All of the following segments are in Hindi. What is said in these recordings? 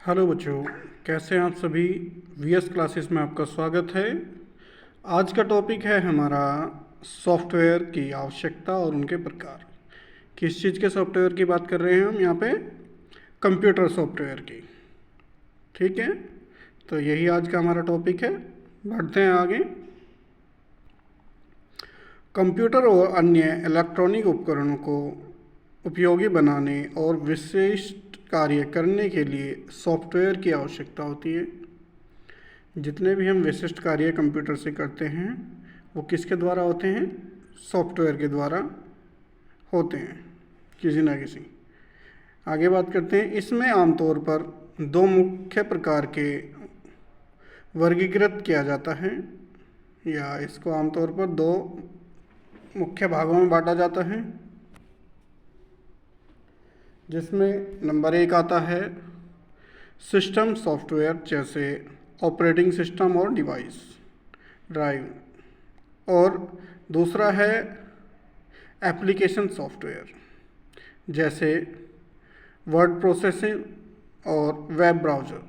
हेलो बच्चों, कैसे हैं आप सभी। वीएस क्लासेस में आपका स्वागत है। आज का टॉपिक है हमारा सॉफ्टवेयर की आवश्यकता और उनके प्रकार। किस चीज़ के सॉफ्टवेयर की बात कर रहे हैं हम यहाँ पे? कंप्यूटर सॉफ्टवेयर की। ठीक है, तो यही आज का हमारा टॉपिक है। बढ़ते हैं आगे। कंप्यूटर और अन्य इलेक्ट्रॉनिक उपकरणों को उपयोगी बनाने और विशिष्ट कार्य करने के लिए सॉफ्टवेयर की आवश्यकता होती है। जितने भी हम विशिष्ट कार्य कंप्यूटर से करते हैं वो किसके द्वारा होते हैं? सॉफ्टवेयर के द्वारा होते हैं, किसी ना किसी। आगे बात करते हैं। इसमें आमतौर पर दो मुख्य प्रकार के वर्गीकृत किया जाता है, या इसको आमतौर पर दो मुख्य भागों में बांटा जाता है, जिसमें नंबर एक आता है सिस्टम सॉफ्टवेयर, जैसे ऑपरेटिंग सिस्टम और डिवाइस ड्राइव, और दूसरा है एप्लीकेशन सॉफ्टवेयर, जैसे वर्ड प्रोसेसिंग और वेब ब्राउज़र।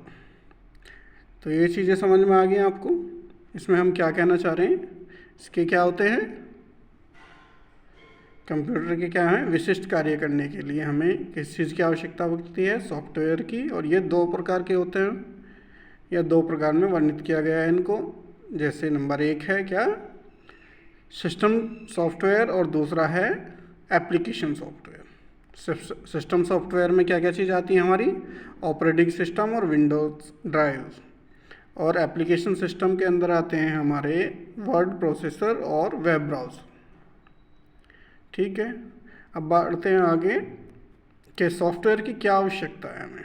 तो ये चीज़ें समझ में आ गई आपको। इसमें हम क्या कहना चाह रहे हैं, इसके क्या होते हैं? कंप्यूटर के क्या हैं? विशिष्ट कार्य करने के लिए हमें किस चीज़ की आवश्यकता होती है? सॉफ्टवेयर की। और ये दो प्रकार के होते हैं, या दो प्रकार में वर्णित किया गया है इनको। जैसे नंबर एक है क्या? सिस्टम सॉफ्टवेयर, और दूसरा है एप्लीकेशन सॉफ्टवेयर। सिस्टम सॉफ्टवेयर में क्या क्या चीज़ आती है हमारी? ऑपरेटिंग सिस्टम और विंडोज ड्राइव। और एप्लीकेशन सिस्टम के अंदर आते हैं हमारे वर्ड प्रोसेसर और वेब ब्राउज़र। ठीक है, अब बढ़ते हैं आगे कि सॉफ्टवेयर की क्या आवश्यकता है हमें।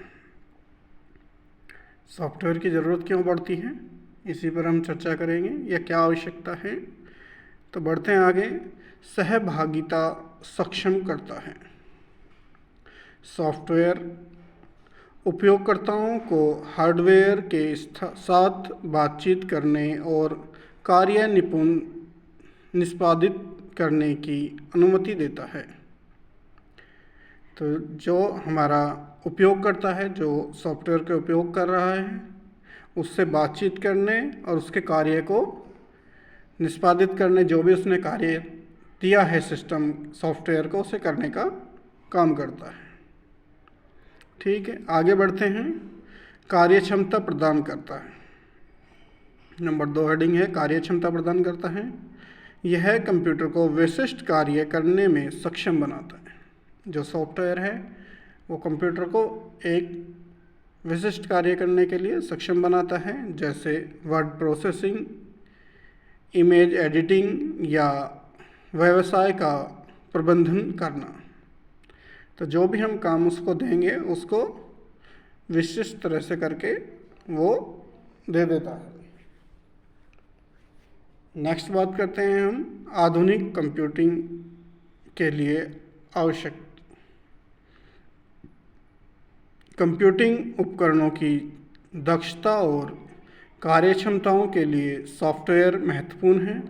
सॉफ्टवेयर की ज़रूरत क्यों पड़ती है, इसी पर हम चर्चा करेंगे, या क्या आवश्यकता है। तो बढ़ते हैं आगे। सहभागिता सक्षम करता है। सॉफ्टवेयर उपयोगकर्ताओं को हार्डवेयर के साथ बातचीत करने और कार्य निष्पादित करने की अनुमति देता है। तो जो हमारा उपयोगकर्ता है, जो सॉफ्टवेयर का उपयोग कर रहा है, उससे बातचीत करने और उसके कार्य को निष्पादित करने, जो भी उसने कार्य दिया है सिस्टम सॉफ्टवेयर को, उसे करने का काम करता है। ठीक है, आगे बढ़ते हैं। कार्यक्षमता प्रदान करता है। नंबर दो हेडिंग है कार्यक्षमता प्रदान करता है। यह कंप्यूटर को विशिष्ट कार्य करने में सक्षम बनाता है। जो सॉफ्टवेयर है वो कंप्यूटर को एक विशिष्ट कार्य करने के लिए सक्षम बनाता है, जैसे वर्ड प्रोसेसिंग, इमेज एडिटिंग, या व्यवसाय का प्रबंधन करना। तो जो भी हम काम उसको देंगे, उसको विशिष्ट तरह से करके वो दे देता है। नेक्स्ट बात करते हैं हम आधुनिक कंप्यूटिंग के लिए आवश्यक कंप्यूटिंग उपकरणों की दक्षता और कार्यक्षमताओं के लिए सॉफ्टवेयर महत्वपूर्ण है।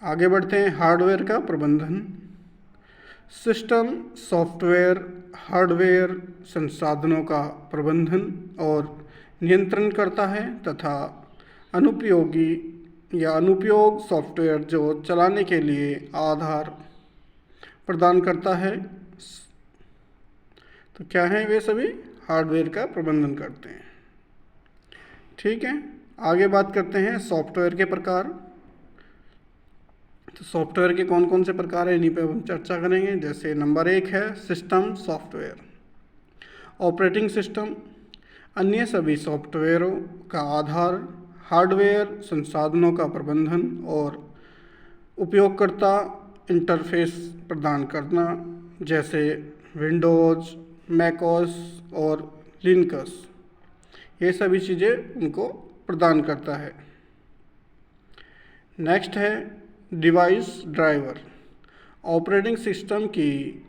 आगे बढ़ते हैं हार्डवेयर का प्रबंधन। सिस्टम सॉफ्टवेयर हार्डवेयर संसाधनों का प्रबंधन और नियंत्रण करता है, तथा अनुपयोगी या अनुपयोग सॉफ्टवेयर जो चलाने के लिए आधार प्रदान करता है। तो क्या है? वे सभी हार्डवेयर का प्रबंधन करते हैं। ठीक है, आगे बात करते हैं सॉफ्टवेयर के प्रकार। तो सॉफ्टवेयर के कौन कौन से प्रकार हैं, इन्हीं पर हम चर्चा करेंगे। जैसे नंबर एक है सिस्टम सॉफ्टवेयर। ऑपरेटिंग सिस्टम अन्य सभी सॉफ्टवेयरों का आधार हार्डवेयर संसाधनों का प्रबंधन और उपयोगकर्ता इंटरफेस प्रदान करना, जैसे विंडोज़, मैकओएस और लिनक्स। ये सभी चीज़ें उनको प्रदान करता है। नेक्स्ट है डिवाइस ड्राइवर। ऑपरेटिंग सिस्टम की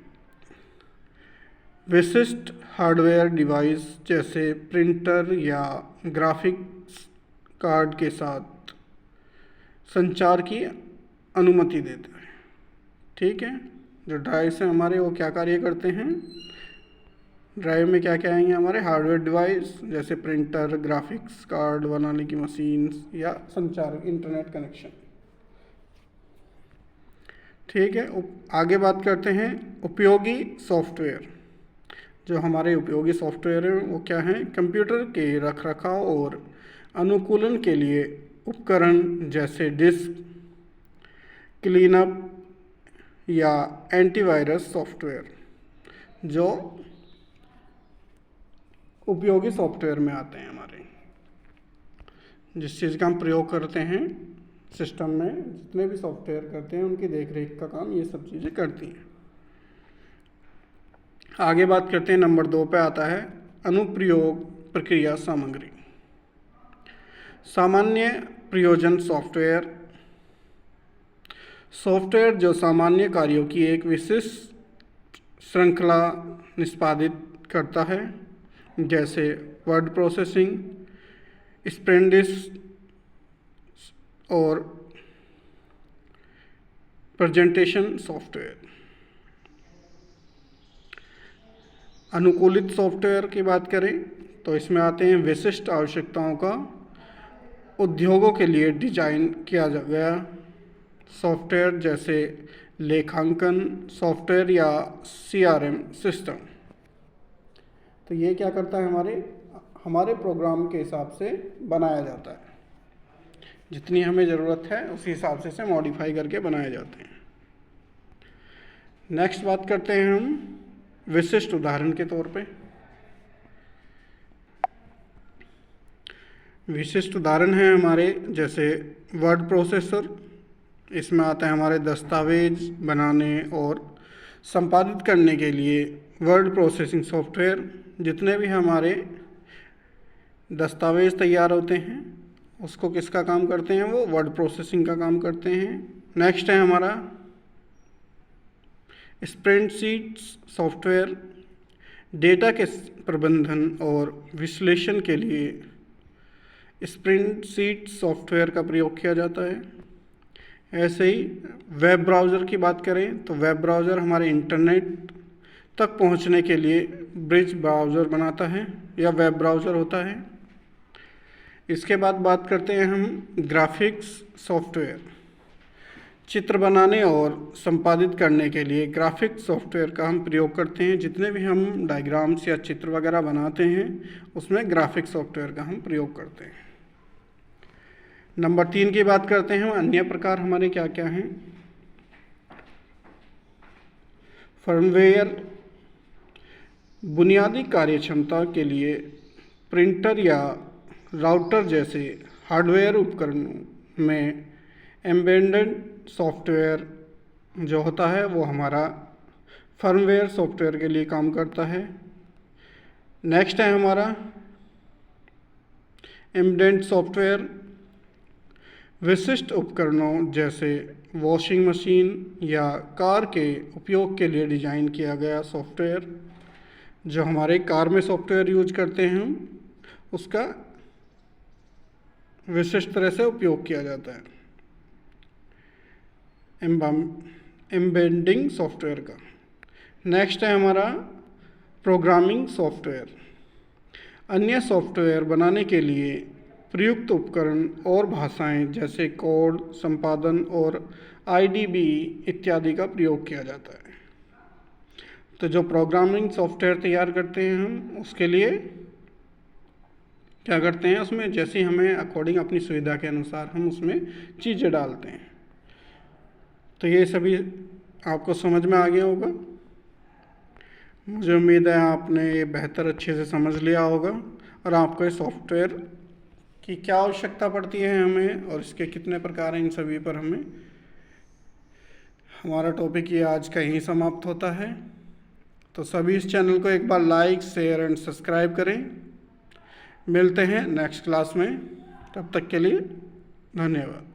विशिष्ट हार्डवेयर डिवाइस, जैसे प्रिंटर या ग्राफिक्स कार्ड के साथ संचार की अनुमति देता है। ठीक है, जो ड्राइव्स हैं हमारे, वो क्या कार्य करते हैं? ड्राइव में क्या क्या आएंगे हमारे हार्डवेयर डिवाइस जैसे प्रिंटर, ग्राफिक्स कार्ड बनाने की मशीन्स या संचार इंटरनेट कनेक्शन। ठीक है, आगे बात करते हैं उपयोगी सॉफ्टवेयर। जो हमारे उपयोगी सॉफ्टवेयर हैं वो क्या हैं? कंप्यूटर के रखरखाव और अनुकूलन के लिए उपकरण जैसे डिस्क, क्लीनअप या एंटीवायरस सॉफ्टवेयर जो उपयोगी सॉफ्टवेयर में आते हैं हमारे। जिस चीज़ का हम प्रयोग करते हैं सिस्टम में, जितने भी सॉफ्टवेयर करते हैं उनकी देखरेख का काम ये सब चीज़ें करती हैं। आगे बात करते हैं, नंबर 2 पे आता है अनुप्रयोग प्रक्रिया सामग्री। सामान्य प्रयोजन सॉफ्टवेयर, सॉफ्टवेयर जो सामान्य कार्यों की एक विशिष्ट श्रृंखला निष्पादित करता है, जैसे वर्ड प्रोसेसिंग, स्प्रेडिश और प्रेजेंटेशन सॉफ्टवेयर। अनुकूलित सॉफ्टवेयर की बात करें तो इसमें आते हैं विशिष्ट आवश्यकताओं का उद्योगों के लिए डिजाइन किया गया सॉफ्टवेयर जैसे लेखांकन सॉफ्टवेयर या CRM सिस्टम। तो ये क्या करता है, हमारे प्रोग्राम के हिसाब से बनाया जाता है, जितनी हमें ज़रूरत है उसी हिसाब से इसे मॉडिफाई करके बनाए जाते हैं। नेक्स्ट बात करते हैं हम विशिष्ट उदाहरण के तौर पे। विशिष्ट उदाहरण हैं हमारे जैसे वर्ड प्रोसेसर, इसमें आता है हमारे दस्तावेज बनाने और संपादित करने के लिए वर्ड प्रोसेसिंग सॉफ्टवेयर। जितने भी हमारे दस्तावेज तैयार होते हैं उसको किसका काम करते हैं? वो वर्ड प्रोसेसिंग का काम करते हैं। नेक्स्ट है हमारा स्प्रेडशीट सॉफ्टवेयर, डेटा के प्रबंधन और विश्लेषण के लिए स्प्रेडशीट सॉफ्टवेयर का प्रयोग किया जाता है। ऐसे ही वेब ब्राउज़र की बात करें तो वेब ब्राउज़र हमारे इंटरनेट तक पहुंचने के लिए ब्रिज ब्राउज़र बनाता है या वेब ब्राउज़र होता है। इसके बाद बात करते हैं हम ग्राफिक्स सॉफ्टवेयर। चित्र बनाने और संपादित करने के लिए ग्राफिक्स सॉफ्टवेयर का हम प्रयोग करते हैं। जितने भी हम डायग्राम्स या चित्र वगैरह बनाते हैं उसमें ग्राफिक्स सॉफ्टवेयर का हम प्रयोग करते हैं। नंबर 3 की बात करते हैं, अन्य प्रकार हमारे क्या क्या हैं? फर्मवेयर, बुनियादी कार्यक्षमता के लिए प्रिंटर या राउटर जैसे हार्डवेयर उपकरणों में एम्बेडेड सॉफ्टवेयर जो होता है वो हमारा फर्मवेयर सॉफ्टवेयर के लिए काम करता है। नेक्स्ट है हमारा एम्बेडेड सॉफ्टवेयर, विशिष्ट उपकरणों जैसे वॉशिंग मशीन या कार के उपयोग के लिए डिज़ाइन किया गया सॉफ्टवेयर। जो हमारे कार में सॉफ्टवेयर यूज करते हैं हम उसका विशिष्ट तरह से उपयोग किया जाता है एम्बेडिंग सॉफ्टवेयर का। नेक्स्ट है हमारा प्रोग्रामिंग सॉफ्टवेयर, अन्य सॉफ्टवेयर बनाने के लिए प्रयुक्त उपकरण और भाषाएं जैसे कोड संपादन और IDB इत्यादि का प्रयोग किया जाता है। तो जो प्रोग्रामिंग सॉफ्टवेयर तैयार करते हैं हम उसके लिए क्या करते हैं, उसमें जैसे हमें अकॉर्डिंग अपनी सुविधा के अनुसार हम उसमें चीज़ें डालते हैं। तो ये सभी आपको समझ में आ गया होगा। मुझे उम्मीद है आपने ये बेहतर अच्छे से समझ लिया होगा और आपको इस सॉफ्टवेयर की क्या आवश्यकता पड़ती है हमें और इसके कितने प्रकार हैं, इन सभी पर हमें हमारा टॉपिक ये आज का यहीं समाप्त होता है। तो सभी इस चैनल को एक बार लाइक शेयर एंड सब्सक्राइब करें। मिलते हैं नेक्स्ट क्लास में, तब तक के लिए धन्यवाद।